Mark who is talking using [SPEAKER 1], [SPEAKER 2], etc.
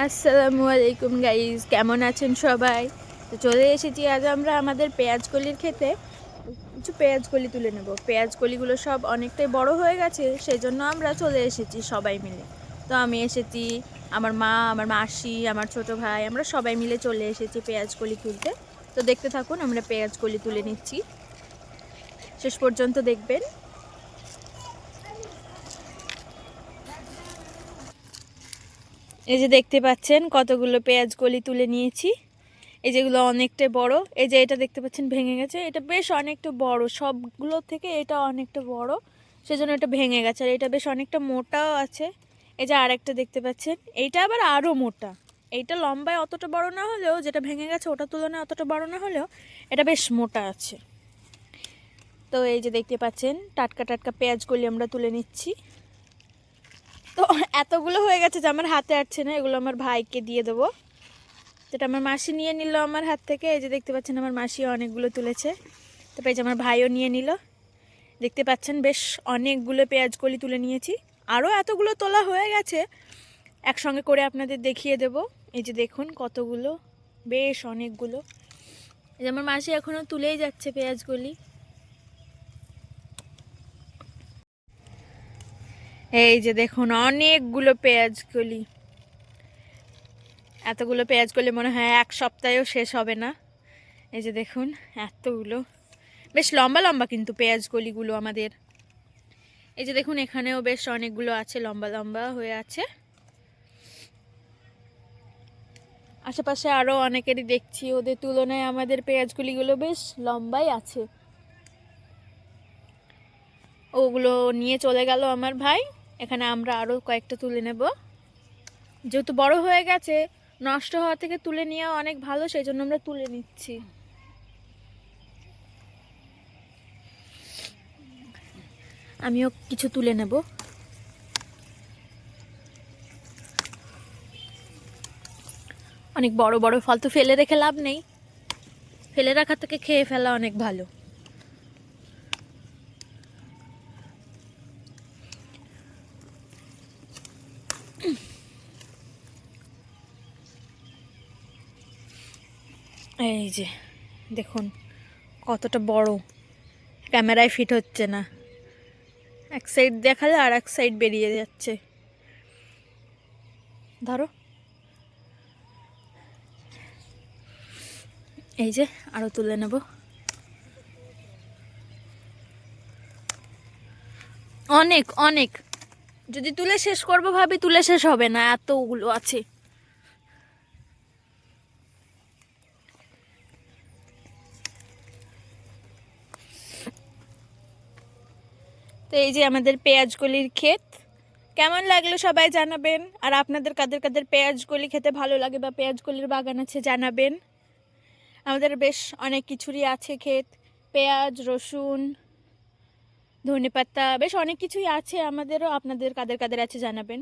[SPEAKER 1] আসসালামু আলাইকুম গাইজ, কেমন আছেন সবাই? তো চলে এসেছি আজ আমরা আমাদের পেঁয়াজকলির খেতে কিছু পেঁয়াজকলি তুলে নেব। পেঁয়াজকলিগুলো সব অনেকটাই বড় হয়ে গেছে, সেই জন্য আমরা চলে এসেছি সবাই মিলে। তো আমি এসেছি, আমার মা, আমার মাসি, আমার ছোট ভাই, আমরা সবাই মিলে চলে এসেছি পেঁয়াজকলি তুলতে। তো দেখতে থাকুন, আমরা পেঁয়াজকলি তুলে নিচ্ছি, শেষ পর্যন্ত দেখবেন। এই যে দেখতে পাচ্ছেন কতগুলো পেঁয়াজকলি তুলে নিয়েছি। এই যেগুলো অনেকটা বড়, এই যে এটা দেখতে পাচ্ছেন ভেঙে গেছে, এটা বেশ অনেকটা বড়, সবগুলো থেকে এটা অনেকটা বড়, সেজন্য এটা ভেঙে গেছে। আর এটা বেশ অনেকটা মোটাও আছে। এই যে আরেকটা দেখতে পাচ্ছেন, এইটা আবার আরও মোটা। এইটা লম্বায় অতটা বড় না হলেও, যেটা ভেঙে গেছে ওটার তুলনায় অতটা বড় না হলেও এটা বেশ মোটা আছে। তো এই যে দেখতে পাচ্ছেন টাটকা টাটকা পেঁয়াজগুলি আমরা তুলে নিচ্ছি। তো এতগুলো হয়ে গেছে যে আমার হাতে আসছে না, এগুলো আমার ভাইকে দিয়ে দেবো, যেটা আমার মাসি নিয়ে নিল আমার হাত থেকে। এই যে দেখতে পাচ্ছেন আমার মাসিও অনেকগুলো তুলেছে, তারপরে এই যে আমার ভাইও নিয়ে নিল। দেখতে পাচ্ছেন বেশ অনেকগুলো পেঁয়াজকলি তুলে নিয়েছি, আরও এতগুলো তোলা হয়ে গেছে, একসঙ্গে করে আপনাদের দেখিয়ে দেব। এই যে দেখুন কতগুলো, বেশ অনেকগুলো। এই যে আমার মাসি এখনও তুলেই যাচ্ছে পেঁয়াজকলি। এই যে দেখুন অনেকগুলো পেঁয়াজকলি, এতগুলো পেঁয়াজকলি মনে হয় এক সপ্তাহেও শেষ হবে না। এই যে দেখুন এতগুলো, বেশ লম্বা লম্বা কিন্তু পেঁয়াজকলিগুলো আমাদের। এই যে দেখুন এখানেও বেশ অনেকগুলো আছে, লম্বা লম্বা হয়ে আছে। আশেপাশে আরও অনেকেরই দেখছি, ওদের তুলনায় আমাদের পেঁয়াজকলিগুলো বেশ লম্বাই আছে। ওগুলো নিয়ে চলে গেল আমার ভাই, এখানে আমরা আরও কয়েকটা তুলে নেব। যেহেতু বড় হয়ে গেছে, নষ্ট হওয়া থেকে তুলে নেওয়া অনেক ভালো, সেই জন্য আমরা তুলে নিচ্ছি। আমিও কিছু তুলে নেব। অনেক বড় বড় ফল তো ফেলে রেখে লাভ নেই, ফেলে রাখা থেকে খেয়ে ফেলা অনেক ভালো। এই যে দেখুন কতটা বড়, ক্যামেরায় ফিট হচ্ছে না, এক সাইড দেখালে আর এক সাইড বেরিয়ে যাচ্ছে। ধরো, এই যে আরও তুলে নেব। অনেক অনেক, যদি তুলে শেষ করবো ভাবি তুলে শেষ হবে না, এতগুলো আছে। তো এই যে আমাদের পেঁয়াজকলির ক্ষেত, কেমন লাগলো সবাই জানাবেন। আর আপনাদের কাদের কাদের পেঁয়াজকলি খেতে ভালো লাগে বা পেঁয়াজকলির বাগান আছে জানাবেন। আমাদের বেশ অনেক কিছুরই আছে ক্ষেত, পেঁয়াজ, রসুন, ধনেপাতা, বেশ অনেক কিছুই আছে আমাদেরও। আপনাদের কাদের কাদের আছে জানাবেন।